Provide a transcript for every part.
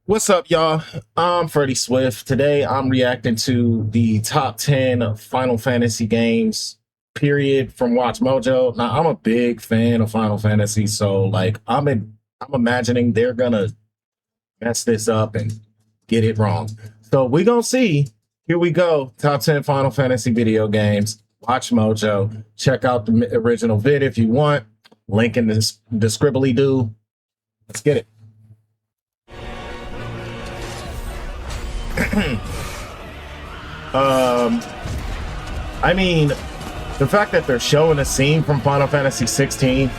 What's up, y'all? I'm Freddie Swift. Today, I'm reacting to the top 10 Final Fantasy games, period, from WatchMojo. Now, I'm a big fan of Final Fantasy, so I'm imagining they're gonna mess this up and get it wrong. So we're gonna see. Here we go. Top 10 Final Fantasy video games. WatchMojo. Check out the original vid if you want. Link in the scribbly do. Let's get it. I mean, the fact that they're showing a scene from Final Fantasy 16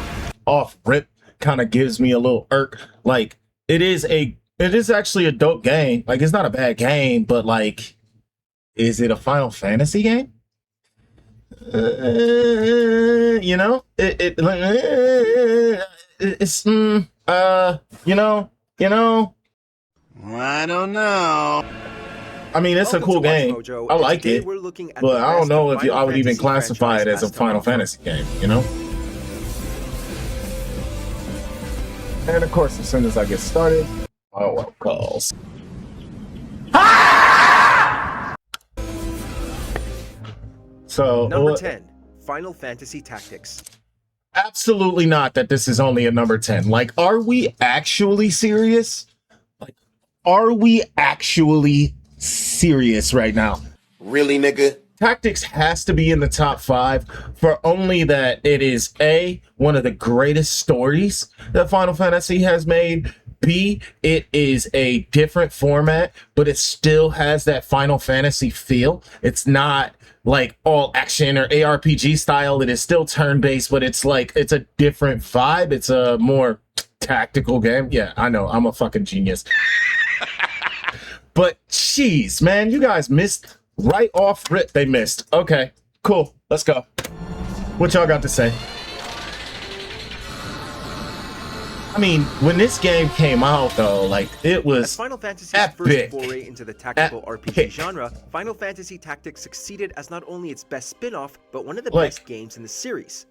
off rip kind of gives me a little irk. Like, it is actually a dope game. Like, it's not a bad game, but like, is it a Final Fantasy game? You know, I don't know. I mean, it's a cool game. I like it, but I don't know if I would even classify it as a Final Fantasy game, you know? And of course, as soon as I get started, what calls. So, number 10, Final Fantasy Tactics. Absolutely not that this is only a number 10. Like, are we actually serious? Like, are we actually serious right now? Really, nigga? Tactics has to be in the top 5 for only that it is A, one of the greatest stories that Final Fantasy has made. B, it is a different format, but it still has that Final Fantasy feel. It's not like all action or ARPG style. It is still turn-based, but it's like, it's a different vibe. It's a more tactical game. Yeah, I know, I'm a fucking genius. But jeez, man, you guys missed right off rip. They missed. Okay, cool. Let's go. What y'all got to say? I mean, when this game came out, though, like, it was as Final Fantasy's first foray into the tactical RPG genre, Final Fantasy Tactics succeeded as not only its best spin-off, but one of the best games in the series.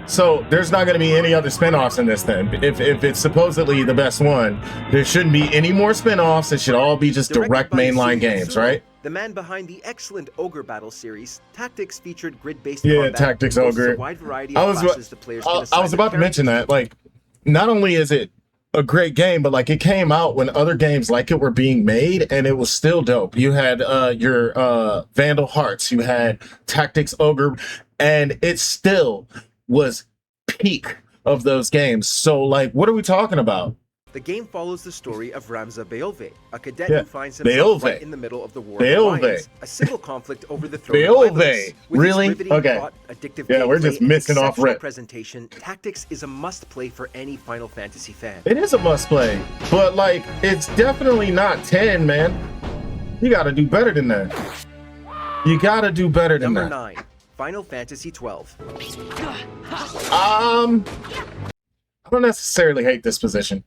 So there's not going to be any other spin-offs in this then. If it's supposedly the best one, there shouldn't be any more spin-offs. It should all be just direct mainline games, right? The man behind the excellent Ogre Battle series, Tactics featured grid-based combat. Tactics Ogre. A wide variety of classes the players I was about to mention that. Like, not only is it a great game, but like, it came out when other games like it were being made, and it was still dope. You had your Vandal Hearts, you had Tactics Ogre, and it still was peak of those games. So like, what are we talking about? The game follows the story of Ramza Beolve, a cadet who finds himself right in the middle of the War of Alliance, a civil conflict over the throne of Ivalice. Really? Okay. Plot, addictive yeah, we're just missing off rip. Presentation, Tactics is a must-play for any Final Fantasy fan. It is a must-play, but like, it's definitely not 10, man. You gotta do better than that. You gotta do better than that. Number 9, Final Fantasy 12. I don't necessarily hate this position.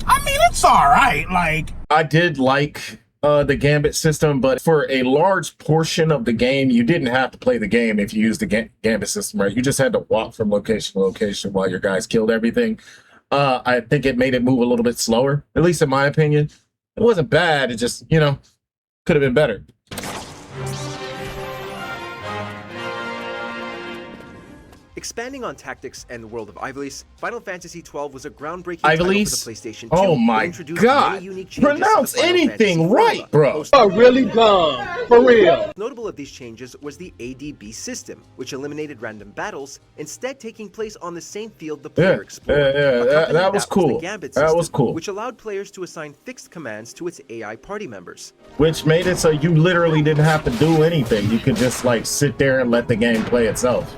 I mean, it's all right. Like, I did like the Gambit system, but for a large portion of the game, you didn't have to play the game if you used the Gambit system, right? You just had to walk from location to location while your guys killed everything. I think it made it move a little bit slower, at least in my opinion. It wasn't bad. It just, you know, could have been better. Expanding on Tactics and the world of Ivalice, Final Fantasy XII was a groundbreaking title for the PlayStation 2. Oh my god! Pronounce anything right, bro! Oh, really dumb. For real. Notable of these changes was the ADB system, which eliminated random battles, instead taking place on the same field the player explored. That was cool. That was cool. Which allowed players to assign fixed commands to its AI party members. Which made it so you literally didn't have to do anything. You could just like sit there and let the game play itself.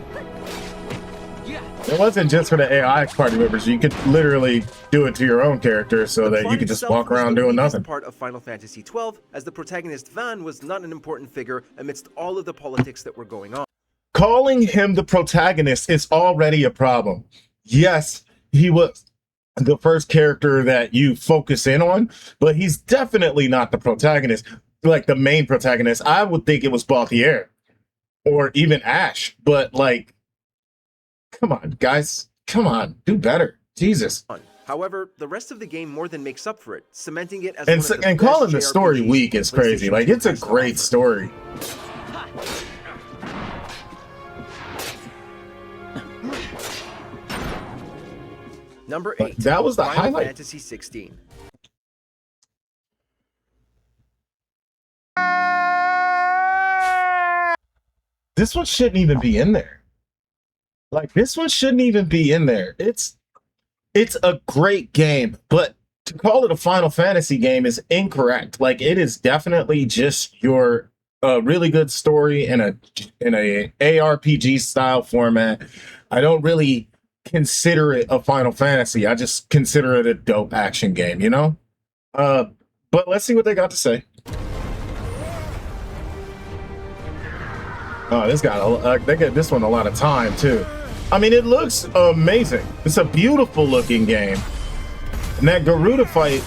It wasn't just for the AI party members. You could literally do it to your own character so that you could just walk around doing nothing. Part of Final Fantasy XII, as the protagonist Van was not an important figure amidst all of the politics that were going on. Calling him the protagonist is already a problem. Yes, he was the first character that you focus in on, but he's definitely not the protagonist, like the main protagonist. I would think it was Balthier or even Ash, but like, come on, guys. Come on, do better. Jesus. However, the rest of the game more than makes up for it, cementing it as And, one of the and best calling the story JRPGs weak is crazy. PlayStation Like, 2 it's a has to great offer. story. Number But 8. that was the Final highlight. Fantasy 16. This one shouldn't even be in there. Like, this one shouldn't even be in there. It's a great game, but to call it a Final Fantasy game is incorrect. Like, it is definitely just your really good story in a ARPG style format. I don't really consider it a Final Fantasy. I just consider it a dope action game, you know? But let's see what they got to say. Oh, they get this one a lot of time too. I mean, it looks amazing. It's a beautiful looking game. And that Garuda fight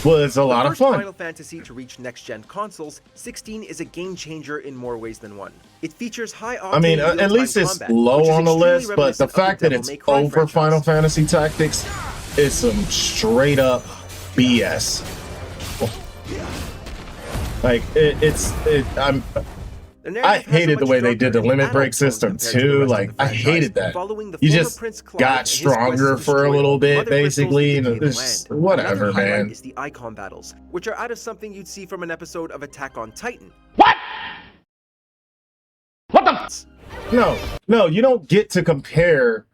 was a lot of fun. Final Fantasy to reach next-gen consoles, 16 is a game changer in more ways than one. It features high-octane I mean, at least it's low on the list, but the fact that it's over Final Fantasy Tactics is some straight up BS. Like, I hated the way they did the limit break system too. Like, I hated that. You just got stronger for a little bit, basically, and it's whatever, man. Is the icon battles, which are out of something you'd see from an episode of Attack on Titan. What? What the? No, you don't get to compare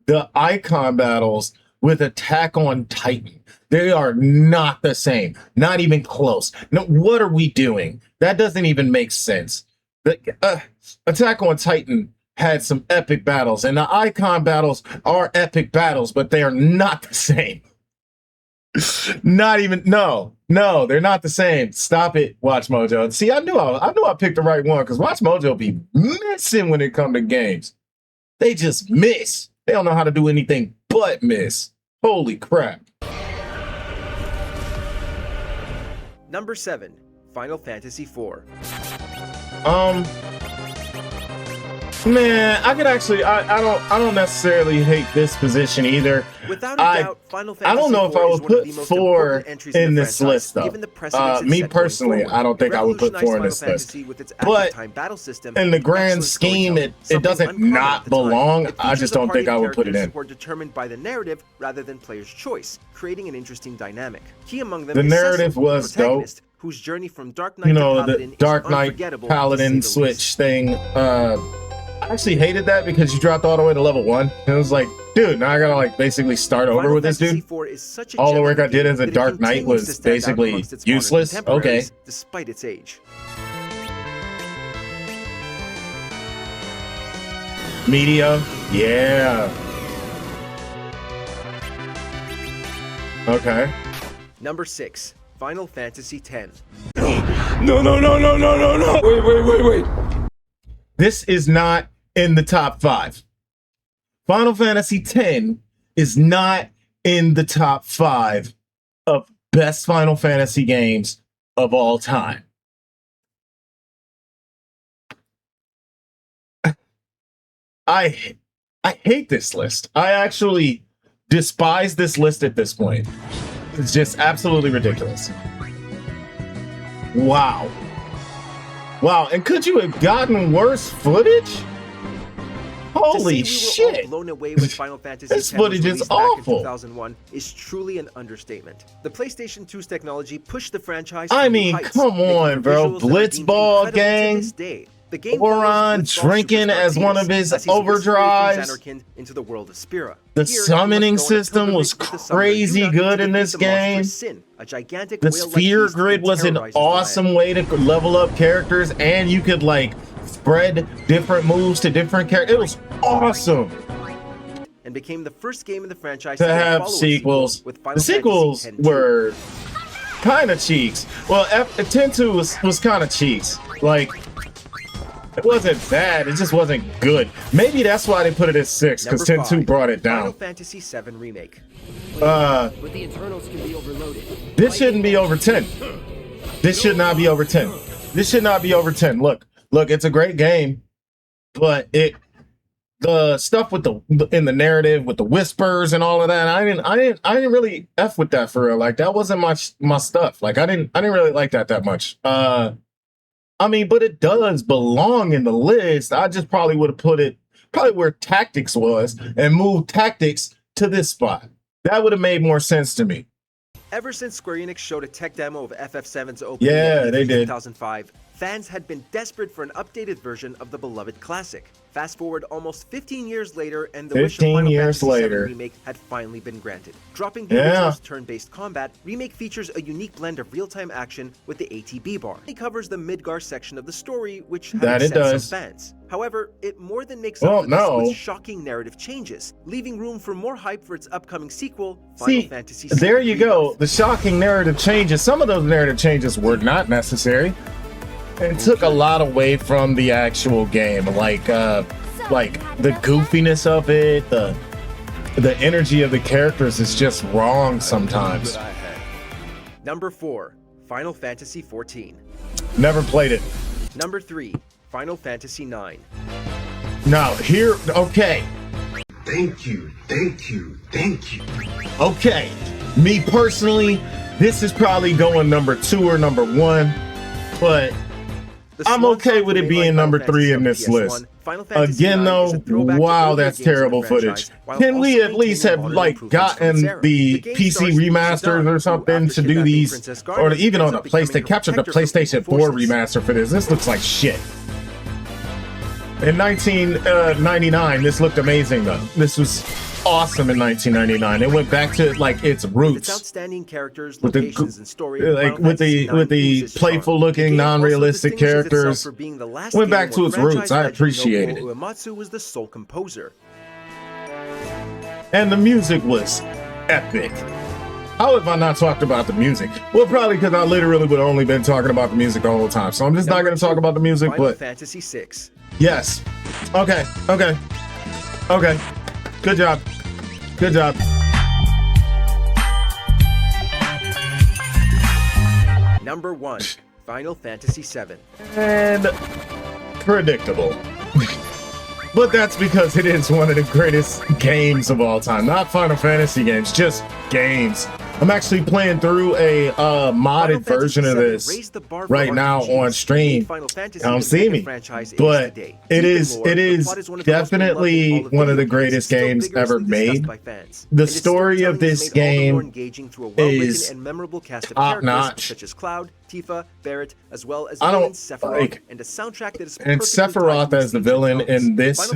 the icon battles with Attack on Titan. They are not the same. Not even close. No, what are we doing? That doesn't even make sense. The Attack on Titan had some epic battles, and the icon battles are epic battles, but they are not the same. Not even, no, they're not the same. Stop it, WatchMojo. See, I knew I picked the right one, because WatchMojo be missing when it comes to games. They just miss. They don't know how to do anything but miss. Holy crap. Number 7, Final Fantasy IV. Man, I could actually, I don't necessarily hate this position either. Without a doubt, Final Fantasy I don't know if I would put 4 in this list though. Me personally, I don't think I would put 4 in this list. But in the grand scheme, it doesn't not belong. I just don't think I would put it in. Were determined by the narrative rather than player's choice, creating an interesting dynamic. Key among them the is narrative Cecil, was dope. Whose journey from Dark Knight You to know, Paladin the Dark Knight Paladin switch thing. I actually hated that because you dropped all the way to level 1. And it was like, dude, now I gotta like basically start over with this dude. All the work I did as a Dark Knight was basically useless. Okay. Despite its age. Media, yeah. Okay. Number 6, Final Fantasy X. No. Wait. This is not in the top 5. Final Fantasy X is not in the top 5 of best Final Fantasy games of all time. I hate this list. I actually despise this list at this point. It's just absolutely ridiculous. Wow. And could you have gotten worse footage? Holy shit! Blown away with Final Fantasy This footage is awful. 2001 is truly an understatement. The PlayStation 2's technology pushed the franchise. I mean, come on, bro. Blitzball gang. Oron drinking as one of his overdrives. Into the world of Spira. The summoning system was crazy good in this game. The sphere grid was an awesome way to level up characters, and you could like spread different moves to different characters. It was awesome. And became the first game in the franchise to have sequels. The sequels were kind of cheeks. Well, 10-2 was kind of cheeks. Like, it wasn't bad, it just wasn't good. Maybe that's why they put it at 6, because 10-2 brought it down. Final Fantasy VII Remake. But the internals can be overloaded. This shouldn't be over 10. This should not be over 10. This should not be over 10. Look, it's a great game, but the stuff with in the narrative with the whispers and all of that. I didn't really F with that for real. Like that wasn't my stuff. Like I didn't really like that much. I mean, but it does belong in the list. I just probably would have put it probably where tactics was and moved tactics to this spot. That would have made more sense to me. Ever since Square Enix showed a tech demo of FF7's opening Yeah, they did. 2005, fans had been desperate for an updated version of the beloved classic. Fast forward almost 15 years later, and the wish of 15 Final years Fantasy VII later. Remake had finally been granted. Dropping the original's turn-based combat, Remake features a unique blend of real-time action with the ATB bar. It covers the Midgar section of the story, which had upset some fans. However, it more than makes up for this with shocking narrative changes, leaving room for more hype for its upcoming sequel, Final Fantasy VII. There you go. The shocking narrative changes. Some of those narrative changes were not necessary. It took a lot away from the actual game, like the goofiness of it, the energy of the characters is just wrong sometimes. Number 4, Final Fantasy XIV. Never played it. Number 3, Final Fantasy IX. Now here, okay. Thank you. Okay, me personally, this is probably going number 2 or number 1, but I'm okay with it being number 3 in this list. Again, though, wow, that's terrible footage. Can we at least have like gotten the PC remasters or something to do these, or even on the PlayStation, capture the PlayStation 4 remaster for this? This looks like shit. In 1999, this looked amazing though. This was awesome in 1999. It went back to like its roots. Its outstanding characters, with locations, and story, like with the playful looking, non-realistic characters. Went back to its roots. I appreciated it. Uematsu was the sole composer. And the music was epic. How have I not talked about the music? Well, probably because I literally would have only been talking about the music the whole time. So I'm just not going to talk about the music, Final but Fantasy VI. Yes. Okay. Good job. Number 1, Final Fantasy VII. And predictable. But that's because it is one of the greatest games of all time. Not Final Fantasy games, just games. I'm actually playing through a modded version of this right now on stream. You don't see me, but it is definitely one of the greatest games ever made. The story of this game is top notch. Such as Cloud, Tifa, Barrett, as well as Sephiroth, and a soundtrack that is and Sephiroth as the villain in this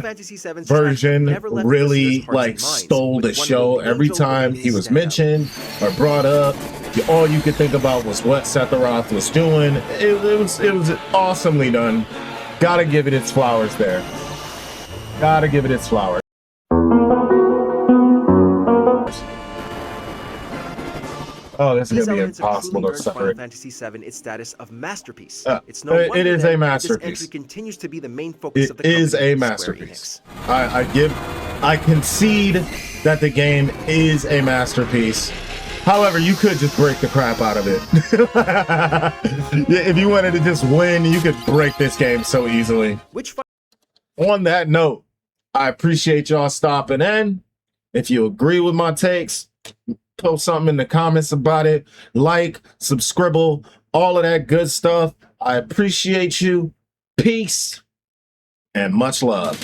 version really like stole the show. Every time he was mentioned or brought up, all you could think about was what Sephiroth was doing. It was awesomely done. Gotta give it its flowers there. Gotta give it its flowers. Oh, this is gonna be impossible to separate. Final Fantasy VII its status of masterpiece. It's no wonder it is a masterpiece. This entry continues to be the main focus of the company. It is a masterpiece. I concede that the game is a masterpiece. However, you could just break the crap out of it. If you wanted to just win, you could break this game so easily. On that note, I appreciate y'all stopping in. If you agree with my takes, post something in the comments about it. Like, subscribe, all of that good stuff. I appreciate you. Peace and much love.